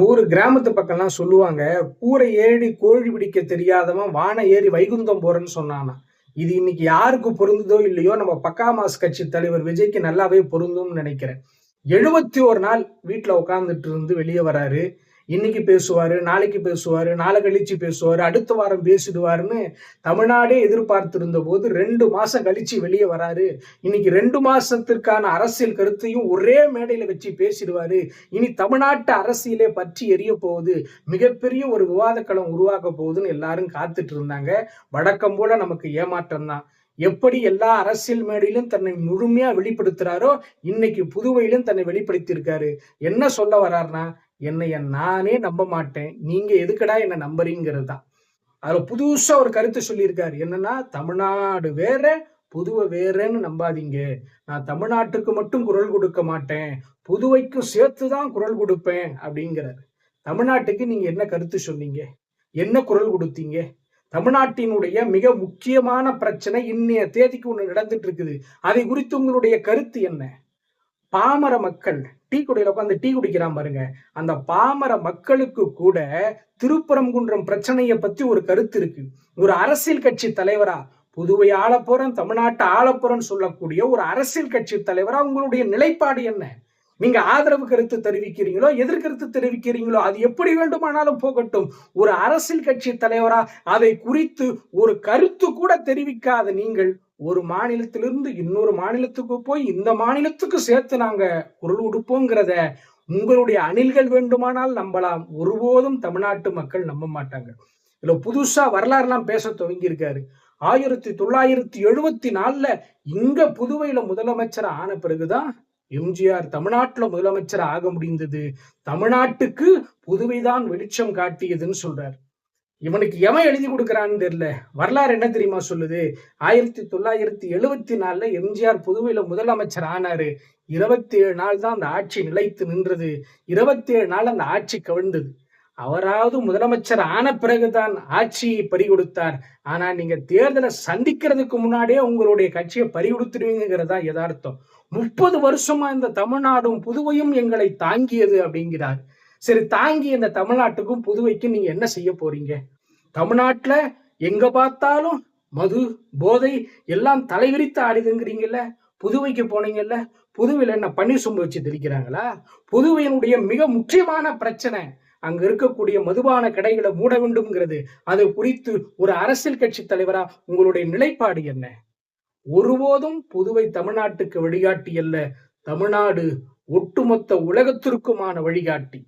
ஊரு கிராமத்து பக்கம்லாம் சொல்லுவாங்க, "கூரை ஏறி கோழி பிடிக்க தெரியாதவன் வானம் ஏறி வைகுந்தம் போறேன்னு" சொன்னானாம். இது இன்னைக்கு யாருக்கு பொருந்துதோ இல்லையோ, நம்ம பக்கா மாஸ் கட்சி தலைவர் விஜய்க்கு நல்லாவே பொருந்தும்னு நெனைக்கிறேன். 71 நாள் வீட்ல உட்கார்ந்துட்டு இருந்து வெளிய வராரு. இன்னைக்கு பேசுவாரு, நாளைக்கு பேசுவாரு, நாளை கழிச்சு பேசுவாரு, அடுத்த வாரம் பேசிடுவாருன்னு தமிழ்நாடே எதிர்பார்த்திருந்தபோது 2 மாசம் கழிச்சு வெளிய வராரு. இன்னைக்கு 2 மாசத்திற்கான அரசியல் கருத்தையும் ஒரே மேடையில வச்சு பேசிடுவாரு. இனி தமிழ்நாட்டு அரசியலே பற்றி எரியப் போகுது. மிகப்பெரிய ஒரு விவாதக் களம் உருவாகப் போகுதுன்னு எல்லாரும் காத்துட்டு இருந்தாங்க. வழக்கம் போல நமக்கு ஏமாற்றம் தான். எப்படி எல்லா அரசியல் மேடையிலும் தன்னை முழுமையா வெளிப்படுத்துறாரோ, இன்னைக்கு புதுவையிலும் தன்னை வெளிப்படுத்தியிருக்காரு. என்ன சொல்ல வர்றார்னா, என்னைய நானே நம்ப மாட்டேன். நீங்க எதுக்குடா என்ன நம்புறீங்கிறது தான். அதுல புதுசா ஒரு கருத்து சொல்லியிருக்காரு. என்னன்னா, தமிழ்நாடு வேற, புதுவை வேறன்னு நம்பாதீங்க. நான் தமிழ்நாட்டுக்கு மட்டும் குரல் கொடுக்க மாட்டேன். புதுவைக்கும் சேர்த்து தான் குரல் கொடுப்பேன் அப்படிங்கிறாரு. தமிழ்நாட்டுக்கு நீங்க என்ன கருத்து சொன்னீங்க? என்ன குரல் கொடுத்தீங்க? தமிழ்நாட்டினுடைய மிக முக்கியமான பிரச்சனை இன்னைய தேதிக்கு ஒண்ணு நடந்துட்டு இருக்குது. அதை குறித்து உங்களுடைய கருத்து என்ன? பாமர மக்கள் டீ கடையில உட்காந்து டீ குடிக்கிறான் பாருங்க. அந்த பாமர மக்களுக்கு கூட திருப்பரங்குன்றம் பிரச்சனையை பத்தி ஒரு கருத்து இருக்கு. ஒரு அரசியல் கட்சி தலைவரா, புதுவை ஆளப்போறேன், தமிழ்நாட்டை ஆளப்போறேன்னு சொல்லக்கூடிய ஒரு அரசியல் கட்சி தலைவரா உங்களுடைய நிலைப்பாடு என்ன? நீங்க ஆதரவு கருத்து தெரிவிக்கிறீங்களோ, எதிர்கருத்து தெரிவிக்கிறீங்களோ, அது எப்படி வேண்டுமானாலும் போகட்டும். ஒரு அரசியல் கட்சி தலைவரா அதை குறித்து ஒரு கருத்து கூட தெரிவிக்காத நீங்கள், ஒரு மாநிலத்திலிருந்து இன்னொரு மாநிலத்துக்கு போய் இந்த மாநிலத்துக்கு சேர்த்து நாங்க குரல் கொடுப்போங்கிறத உங்களுடைய அணில்கள் வேண்டுமானால் நம்பலாம். ஒருபோதும் தமிழ்நாட்டு மக்கள் நம்ப மாட்டாங்க. இதுல புதுசா வரலாறுலாம் பேச துவங்கி இருக்காரு. 1974ல இங்க புதுவையில முதலமைச்சர் ஆன பிறகுதான் எம்ஜிஆர் தமிழ்நாட்டுல முதலமைச்சர் ஆக முடிந்தது. தமிழ்நாட்டுக்கு புதுவைதான் வெளிச்சம் காட்டியதுன்னு சொல்றாரு. இவனுக்கு எவன் எழுதி கொடுக்கிறான்னு தெரியல. வரலாறு என்ன தெரியுமா சொல்லுது? 1974ல எம்ஜிஆர் புதுவையில முதலமைச்சர் ஆனாரு. 27 நாள் தான் அந்த ஆட்சி நிலைத்து நின்றது. 27 நாள் அந்த ஆட்சி கவிழ்ந்தது. அவராவது முதலமைச்சர் ஆன பிறகுதான் ஆட்சியை பறிகொடுத்தார். ஆனா நீங்க தேர்தலை சந்திக்கிறதுக்கு முன்னாடியே உங்களுடைய கட்சியை பறிகொடுத்துருவீங்கிறதா யதார்த்தம். 30 வருஷமா இந்த தமிழ்நாடும் புதுவையும் எங்களை தாங்கியது அப்படிங்கிறார். சரி, தாங்கி இந்த தமிழ்நாட்டுக்கும் புதுவைக்கும் நீங்க என்ன செய்ய போறீங்க? தமிழ்நாட்டுல எங்க பார்த்தாலும் மது, போதை எல்லாம் தலைவிரித்து ஆடுதுங்கிறீங்கல்ல. புதுவைக்கு போனீங்கல்ல, புதுவையில என்ன பன்னீர் சொம்பு வச்சு தெளிக்கிறாங்களா? புதுவையினுடைய மிக முக்கியமான பிரச்சனை அங்க இருக்கக்கூடிய மதுபான கடைகளை மூட வேண்டும்ங்கிறது. அது குறித்து ஒரு அரசியல் கட்சி தலைவரா உங்களுடைய நிலைப்பாடு என்ன? ஒருபோதும் புதுவை தமிழ்நாட்டுக்கு வழிகாட்டி அல்ல. தமிழ்நாடு ஒட்டுமொத்த உலகத்திற்குமான வழிகாட்டி.